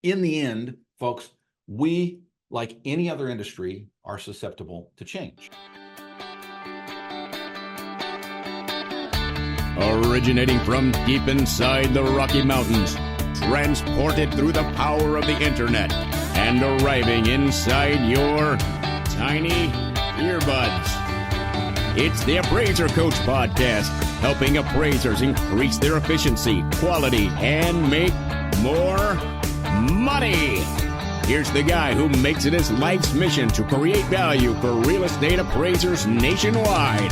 in the end, folks, we, like any other industry, are susceptible to change. Originating from deep inside the Rocky Mountains, transported through the power of the internet, and arriving inside your tiny earbuds. It's the Appraiser Coach Podcast, helping appraisers increase their efficiency, quality, and make more money. Here's the guy who makes it his life's mission to create value for real estate appraisers nationwide.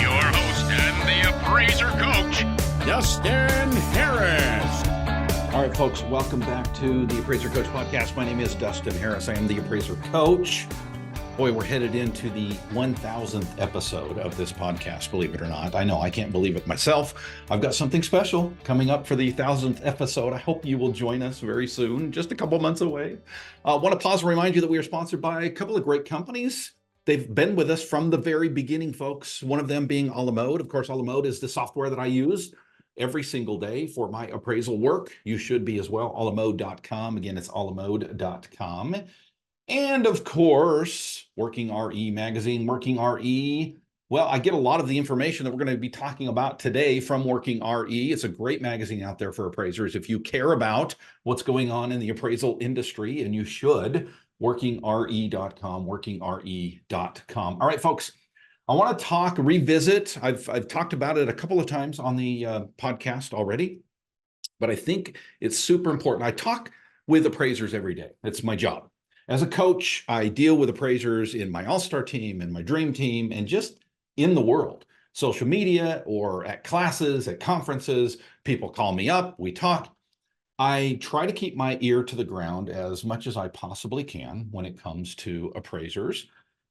Your host and the Appraiser Coach, Dustin Harris. All right, folks, welcome back to the Appraiser Coach Podcast. My name is Dustin Harris. I am the Appraiser Coach. Boy, we're headed into the 1000th episode of this podcast, believe it or not. I know, I can't believe it myself. I've got something special coming up for the 1000th episode. I hope you will join us very soon, just a couple months away. I want to pause and remind you that we are sponsored by a couple of great companies. They've been with us from the very beginning, folks. One of them being Alamode. Of course, Alamode is the software that I use every single day for my appraisal work. You should be as well, alamode.com. Again, it's alamode.com. And of course, Working RE magazine, Working RE. Well, I get a lot of the information that we're going to be talking about today from Working RE. It's a great magazine out there for appraisers. If you care about what's going on in the appraisal industry, and you should, workingre.com, workingre.com. All right, folks, I want to revisit. I've talked about it a couple of times on the podcast already, but I think it's super important. I talk with appraisers every day. It's my job. As a coach, I deal with appraisers in my all-star team and my dream team and just in the world, social media or at classes, at conferences. People call me up, we talk. I try to keep my ear to the ground as much as I possibly can when it comes to appraisers.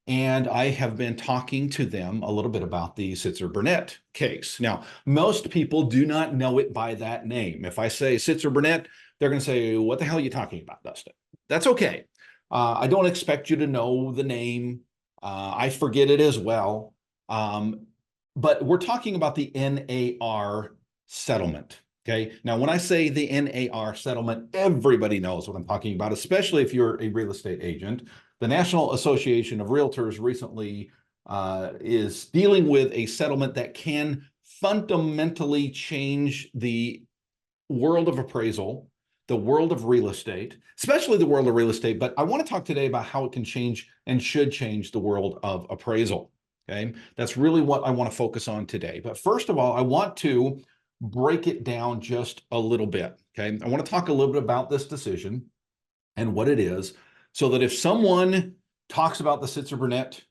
And I have been talking to them a little bit about the Sitzer-Burnett case. Now, most people do not know it by that name. If I say Sitzer-Burnett, they're going to say, what the hell are you talking about, Dustin? That's okay. I don't expect you to know the name. I forget it as well. But we're talking about the NAR settlement. Okay. Now, when I say the NAR settlement, everybody knows what I'm talking about, especially if you're a real estate agent. The National Association of Realtors recently is dealing with a settlement that can fundamentally change the world of appraisal, the world of real estate, especially the world of real estate. But I want to talk today about how it can change and should change the world of appraisal. Okay. That's really what I want to focus on today. But first of all, I want to break it down just a little bit. Okay. I want to talk a little bit about this decision and what it is, so that if someone talks about the Sitzer-Burnett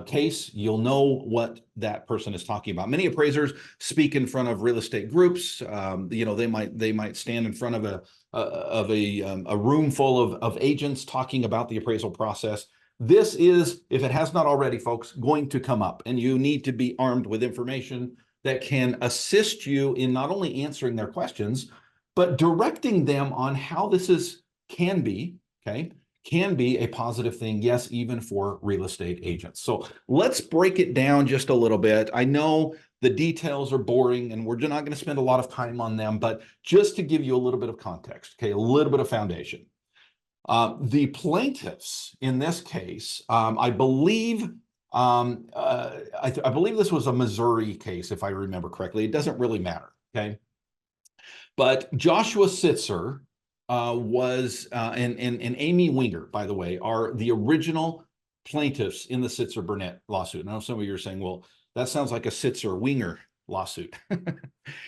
case, you'll know what that person is talking about. Many appraisers speak in front of real estate groups. They might stand in front of a room full of agents talking about the appraisal process. This is, if it has not already, folks, going to come up, and you need to be armed with information that can assist you in not only answering their questions, but directing them on how this can be a positive thing, yes, even for real estate agents. So let's break it down just a little bit. I know the details are boring and we're not going to spend a lot of time on them, but just to give you a little bit of context, okay, a little bit of foundation. The plaintiffs in this case, I believe this was a Missouri case, if I remember correctly. It doesn't really matter, okay? But Joshua Sitzer and Amy Winger, by the way, are the original plaintiffs in the Sitzer-Burnett lawsuit. Now, some of you are saying, well, that sounds like a Sitzer-Winger lawsuit.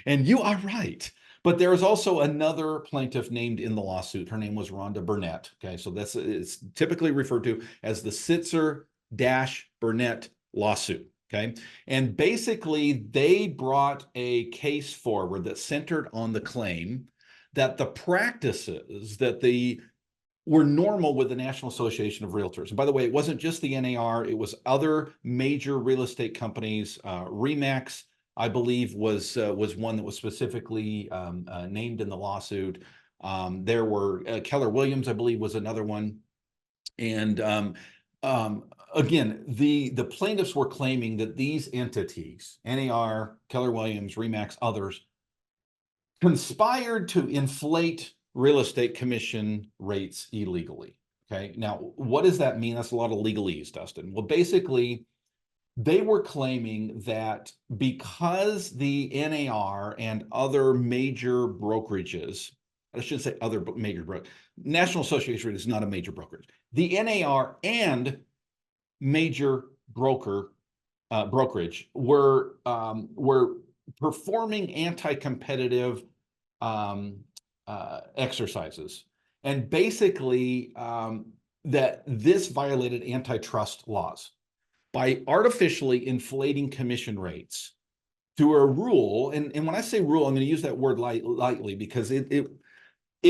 And you are right. But there is also another plaintiff named in the lawsuit. Her name was Rhonda Burnett. Okay, so it's typically referred to as the Sitzer-Burnett lawsuit. Okay, and basically they brought a case forward that centered on the claim that the practices that were normal with the National Association of Realtors. And by the way, it wasn't just the NAR, it was other major real estate companies. RE/MAX, I believe, was one that was specifically named in the lawsuit. There were Keller Williams, I believe, was another one. And again, the plaintiffs were claiming that these entities, NAR, Keller Williams, RE/MAX, others, conspired to inflate real estate commission rates illegally. Okay, now what does that mean? That's a lot of legalese, Dustin. Well, basically, they were claiming that because the NAR and other major brokerages, I should say other major brokerages, National Association is not a major brokerage. The NAR and major brokerage were performing anti-competitive exercises, and basically that this violated antitrust laws by artificially inflating commission rates through a rule. And when I say rule, I'm going to use that word lightly because it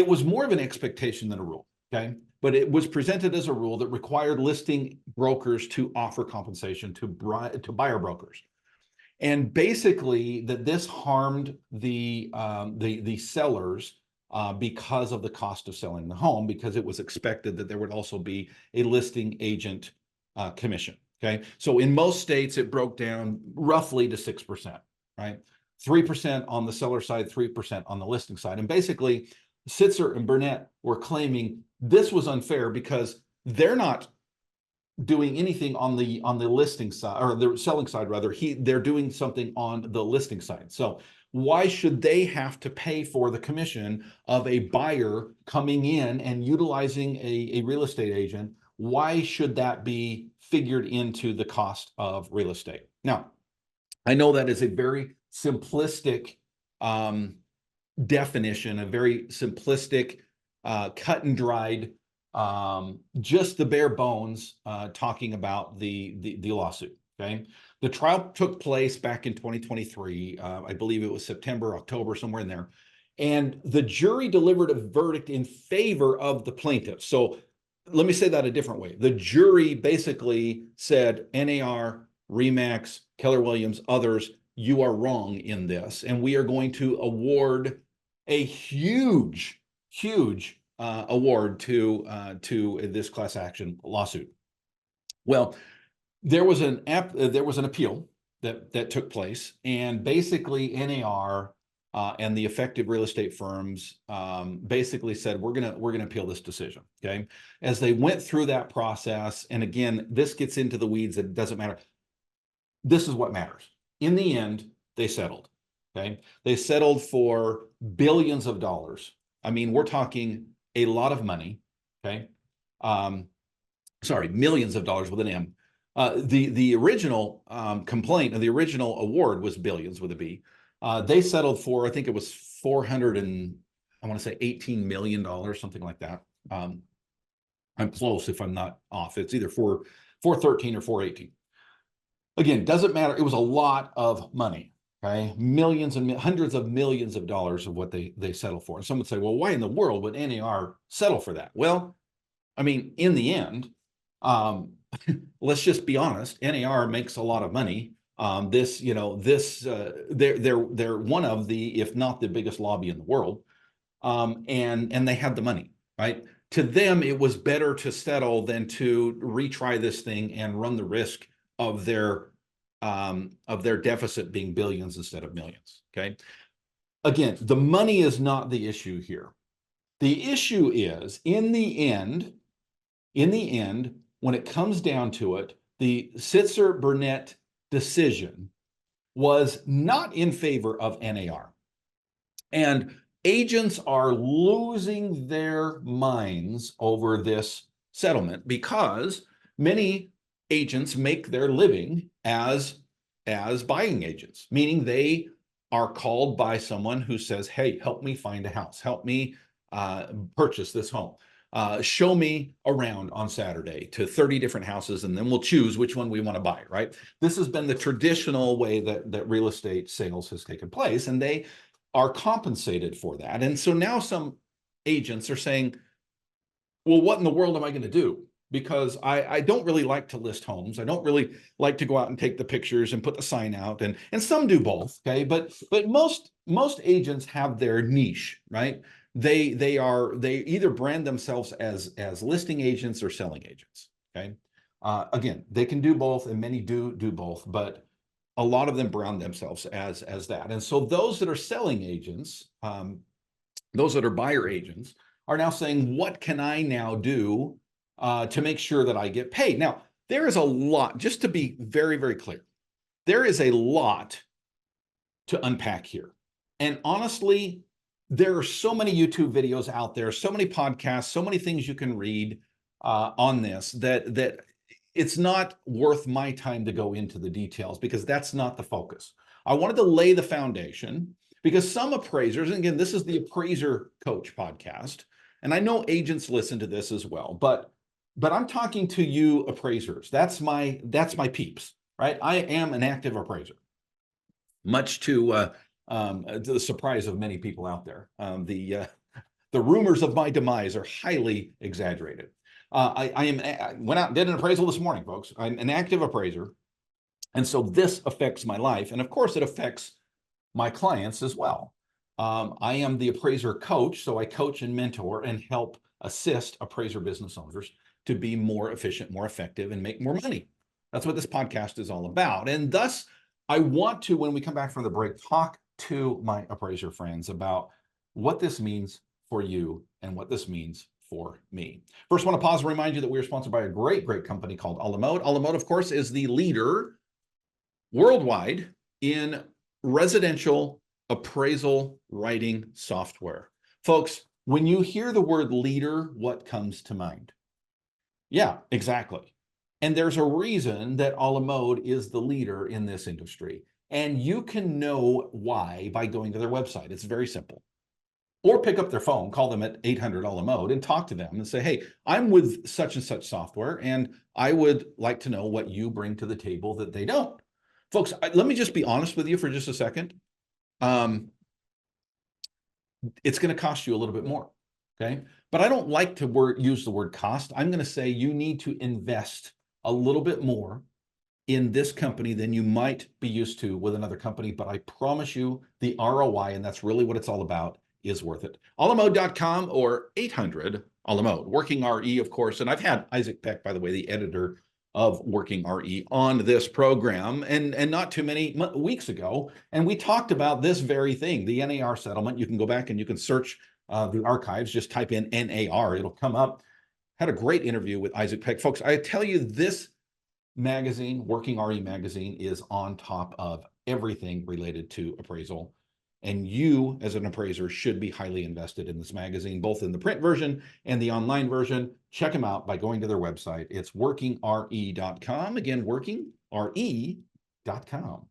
was more of an expectation than a rule. Okay. But it was presented as a rule that required listing brokers to offer compensation to buyer brokers. And basically that this harmed the sellers because of the cost of selling the home, because it was expected that there would also be a listing agent commission. Okay, so in most states, it broke down roughly to 6%, right? 3% on the seller side, 3% on the listing side. And basically, Sitzer and Burnett were claiming this was unfair because they're not doing anything on the listing side, or the selling side rather. They're doing something on the listing side. So why should they have to pay for the commission of a buyer coming in and utilizing a real estate agent? Why should that be figured into the cost of real estate? Now, I know that is a very simplistic definition, a very simplistic, cut and dried, just the bare bones talking about the lawsuit. Okay, the trial took place back in 2023. I believe it was September, October, somewhere in there, and the jury delivered a verdict in favor of the plaintiff. So let me say that a different way. The jury basically said, NAR, RE/MAX, Keller Williams, others, you are wrong in this, and we are going to award a huge award to this class action lawsuit. Well, there was an appeal that took place, and basically NAR and the affected real estate firms basically said, we're gonna appeal this decision. Okay, as they went through that process, and again, this gets into the weeds. It doesn't matter. This is what matters. In the end, they settled. Okay, they settled for billions of dollars. I mean, we're talking a lot of money. Okay, sorry, millions of dollars with an M. The original complaint, or the original award, was billions with a B. They settled for, I think it was $18 million, something like that. I'm close if I'm not off. It's either 413 or 418. Again, doesn't matter. It was a lot of money. Okay, millions and hundreds of millions of dollars of what they settled for. And some would say, well, why in the world would NAR settle for that? Well, I mean, in the end, let's just be honest. NAR makes a lot of money. They're one of the, if not the biggest lobby in the world, and they had the money, right? To them, it was better to settle than to retry this thing and run the risk of their deficit being billions instead of millions. Okay, again, the money is not the issue here. The issue is, in the end, when it comes down to it, the Sitzer-Burnett decision was not in favor of NAR. And agents are losing their minds over this settlement because many agents make their living as buying agents, meaning they are called by someone who says, hey, help me find a house, help me purchase this home. Show me around on Saturday to 30 different houses, and then we'll choose which one we want to buy, right? This has been the traditional way that real estate sales has taken place, and they are compensated for that. And so now some agents are saying, well, what in the world am I going to do? Because I don't really like to list homes. I don't really like to go out and take the pictures and put the sign out, and some do both, okay? But most agents have their niche, right? They either brand themselves as listing agents or selling agents. Okay, again, they can do both, and many do both, but a lot of them brand themselves as that. And so those that are selling agents, those that are buyer agents are now saying, what can I now do to make sure that I get paid? Now, there is a lot, just to be very, very clear, there is a lot to unpack here. And honestly, there are so many YouTube videos out there, so many podcasts, so many things you can read on this that it's not worth my time to go into the details, because that's not the focus. I wanted to lay the foundation, because some appraisers, and again, this is the Appraiser Coach podcast, and I know agents listen to this as well, but I'm talking to you appraisers. That's my peeps, right? I am an active appraiser, much to the surprise of many people out there. The rumors of my demise are highly exaggerated. I went out and did an appraisal this morning, folks. I'm an active appraiser. And so this affects my life. And of course, it affects my clients as well. I am the appraiser coach. So I coach and mentor and help assist appraiser business owners to be more efficient, more effective, and make more money. That's what this podcast is all about. And thus, I want to, when we come back from the break, talk to my appraiser friends about what this means for you and what this means for me. First, I want to pause and remind you that we are sponsored by a great company called A la Mode. A la Mode, of course, is the leader worldwide in residential appraisal writing software. Folks, when you hear the word leader, what comes to mind? Yeah, exactly. And there's a reason that A la Mode is the leader in this industry. And you can know why by going to their website. It's very simple. Or pick up their phone, call them at 800 A la Mode and talk to them and say, hey, I'm with such and such software, and I would like to know what you bring to the table that they don't. Folks, let me just be honest with you for just a second. It's going to cost you a little bit more, okay? But I don't like to use the word cost. I'm going to say you need to invest a little bit more in this company than you might be used to with another company. But I promise you the ROI, and that's really what it's all about, is worth it. alamode.com or 800 A la Mode. Working RE, of course. And I've had Isaac Peck, by the way, the editor of Working RE, on this program and not too many weeks ago. And we talked about this very thing, the NAR settlement. You can go back and you can search the archives, just type in NAR, it'll come up. Had a great interview with Isaac Peck. Folks, I tell you, this magazine, Working RE magazine, is on top of everything related to appraisal. And you, as an appraiser, should be highly invested in this magazine, both in the print version and the online version. Check them out by going to their website. It's workingre.com. Again, workingre.com.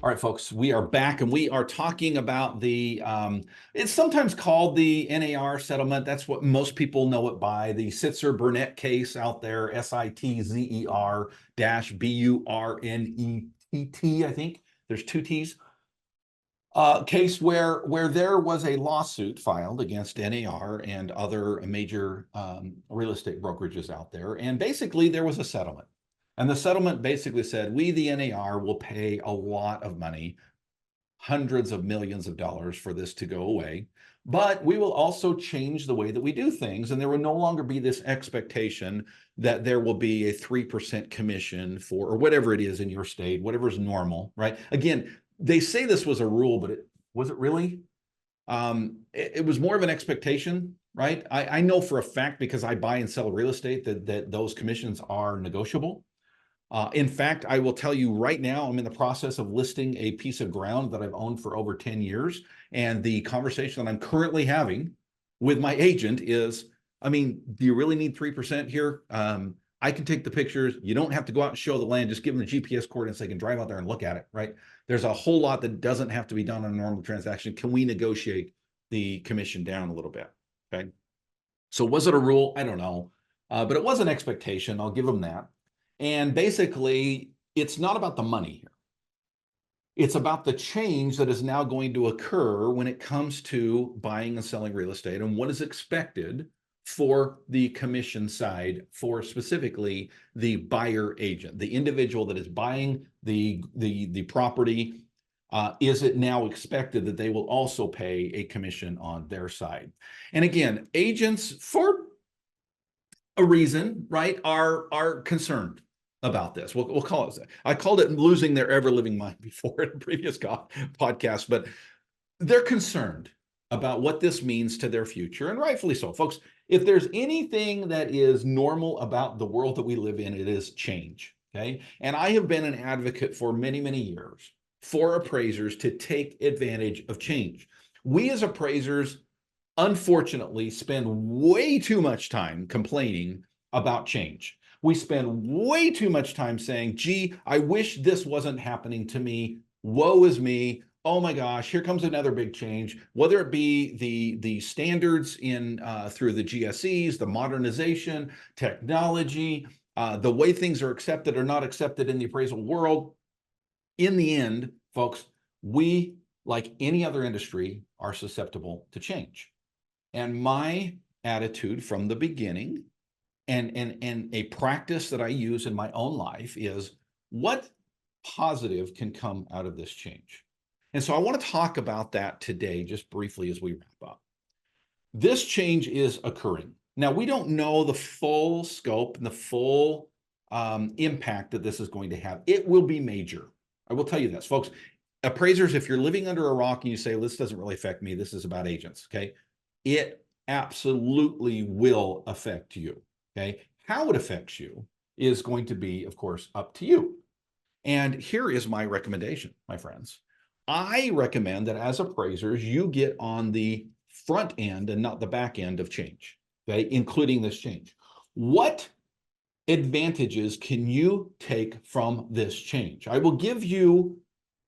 All right, folks, we are back and we are talking about the, it's sometimes called the NAR settlement. That's what most people know it by, the Sitzer-Burnett case out there, Sitzer-Burnett, I think. There's two T's. Case where there was a lawsuit filed against NAR and other major real estate brokerages out there. And basically there was a settlement. And the settlement basically said, we, the NAR, will pay a lot of money, hundreds of millions of dollars, for this to go away. But we will also change the way that we do things. And there will no longer be this expectation that there will be a 3% commission for, or whatever it is in your state, whatever is normal, right? Again, they say this was a rule, but was it really? It was more of an expectation, right? I know for a fact, because I buy and sell real estate, that those commissions are negotiable. In fact, I will tell you right now, I'm in the process of listing a piece of ground that I've owned for over 10 years. And the conversation that I'm currently having with my agent is, I mean, do you really need 3% here? I can take the pictures. You don't have to go out and show the land. Just give them the GPS coordinates. They can drive out there and look at it, right? There's a whole lot that doesn't have to be done on a normal transaction. Can we negotiate the commission down a little bit? Okay. So was it a rule? I don't know. But it was an expectation. I'll give them that. And basically, it's not about the money here. It's about the change that is now going to occur when it comes to buying and selling real estate, and what is expected for the commission side for specifically the buyer agent, the individual that is buying the property Is it now expected that they will also pay a commission on their side? And again, agents, for a reason, right, are concerned about this. We'll call it that. I called it losing their ever-living mind before in a previous podcast, but they're concerned about what this means to their future, and rightfully so. Folks, if there's anything that is normal about the world that we live in, it is change, okay? And I have been an advocate for many, many years for appraisers to take advantage of change. We as appraisers, unfortunately, spend way too much time complaining about change. We spend way too much time saying, gee, I wish this wasn't happening to me. Woe is me. Oh my gosh, here comes another big change, whether it be the standards in through the GSEs, the modernization, technology, the way things are accepted or not accepted in the appraisal world. In the end, folks, we, like any other industry, are susceptible to change. And my attitude from the beginning and a practice that I use in my own life is, what positive can come out of this change? And so I want to talk about that today, just briefly as we wrap up. This change is occurring. Now, we don't know the full scope and the full impact that this is going to have. It will be major. I will tell you this, folks. Appraisers, if you're living under a rock and you say, this doesn't really affect me, this is about agents, okay? It absolutely will affect you, okay? How it affects you is going to be, of course, up to you. And here is my recommendation, my friends. I recommend that as appraisers, you get on the front end and not the back end of change, okay, including this change. What advantages can you take from this change? I will give you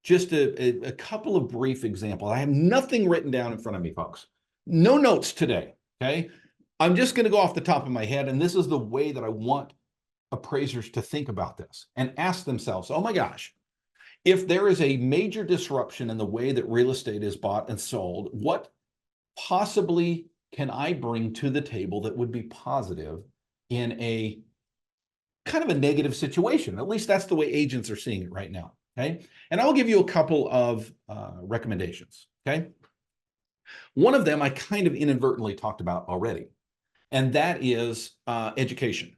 just a couple of brief examples. I have nothing written down in front of me, folks. No notes today, okay? I'm just going to go off the top of my head, and this is the way that I want appraisers to think about this and ask themselves, oh my gosh, if there is a major disruption in the way that real estate is bought and sold, what possibly can I bring to the table that would be positive in a kind of a negative situation? At least that's the way agents are seeing it right now, okay? And I'll give you a couple of recommendations, okay? One of them I kind of inadvertently talked about already, and that is education.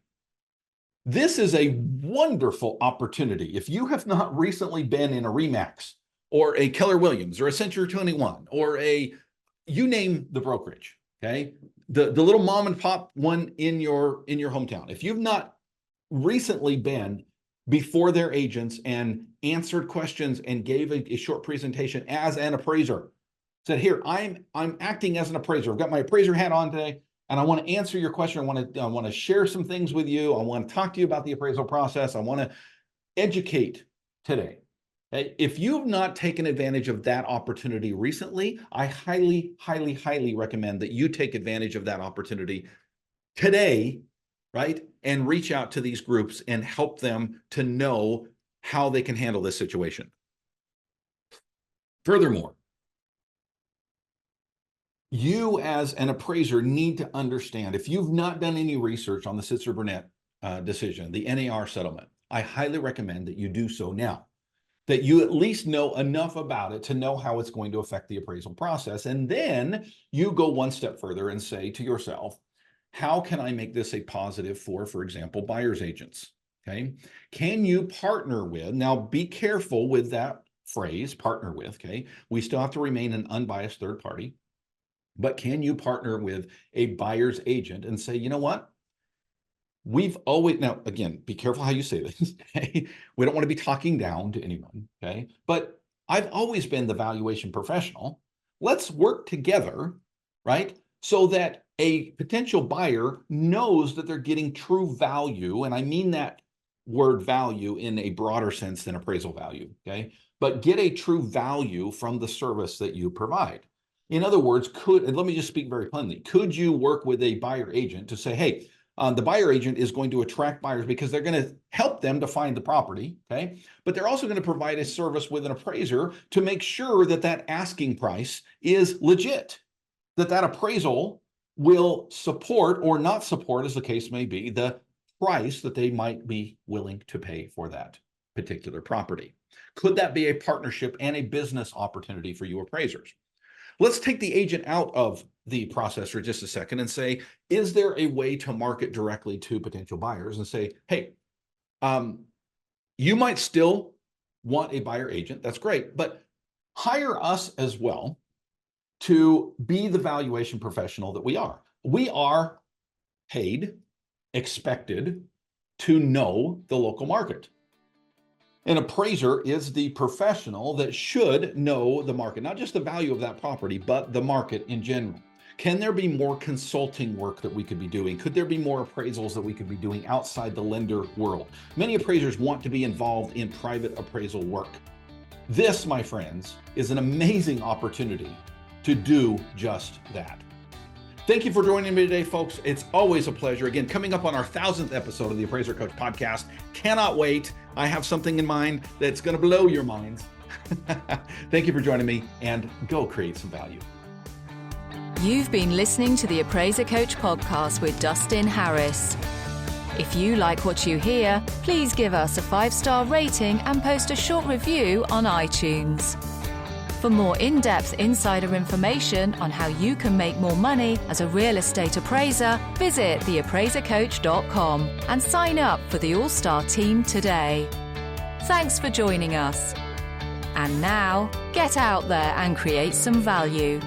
This is a wonderful opportunity. If you have not recently been in a RE/MAX or a Keller Williams or a Century 21 or you name the brokerage, okay? The little mom and pop one in your hometown. If you've not recently been before their agents and answered questions and gave a short presentation as an appraiser, said, here, I'm acting as an appraiser. I've got my appraiser hat on today, and I want to answer your question. I want to share some things with you. I want to talk to you about the appraisal process. I want to educate today. Okay? If you have not taken advantage of that opportunity recently, I highly, highly, highly recommend that you take advantage of that opportunity today, right? And reach out to these groups and help them to know how they can handle this situation. Furthermore, you as an appraiser need to understand, if you've not done any research on the Sitzer-Burnett decision, the NAR settlement, I highly recommend that you do so now, that you at least know enough about it to know how it's going to affect the appraisal process. And then you go one step further and say to yourself, how can I make this a positive for example, buyer's agents? Okay. Can you partner with, now be careful with that phrase, partner with, okay? We still have to remain an unbiased third party. But can you partner with a buyer's agent and say, you know what? We've always, now again, be careful how you say this, okay? We don't want to be talking down to anyone, okay? But I've always been the valuation professional. Let's work together, right? So that a potential buyer knows that they're getting true value. And I mean that word value in a broader sense than appraisal value, okay? But get a true value from the service that you provide. In other words, and let me just speak very plainly, could you work with a buyer agent to say, hey, the buyer agent is going to attract buyers because they're going to help them to find the property, okay? But they're also going to provide a service with an appraiser to make sure that that asking price is legit, that that appraisal will support or not support, as the case may be, the price that they might be willing to pay for that. particular property? Could that be a partnership and a business opportunity for you appraisers? Let's take the agent out of the process for just a second and say, is there a way to market directly to potential buyers and say, hey, you might still want a buyer agent, that's great, but hire us as well to be the valuation professional that we are. We are paid, expected to know the local market. An appraiser is the professional that should know the market, not just the value of that property, but the market in general. Can there be more consulting work that we could be doing? Could there be more appraisals that we could be doing outside the lender world? Many appraisers want to be involved in private appraisal work. This, my friends, is an amazing opportunity to do just that. Thank you for joining me today, folks. It's always a pleasure. Again, coming up on our 1000th episode of the Appraiser Coach podcast. Cannot wait. I have something in mind that's going to blow your minds. Thank you for joining me, and go create some value. You've been listening to the Appraiser Coach podcast with Dustin Harris. If you like what you hear, please give us a 5-star rating and post a short review on iTunes. For more in-depth insider information on how you can make more money as a real estate appraiser, visit theappraisercoach.com and sign up for the All-Star team today. Thanks for joining us. And now, get out there and create some value.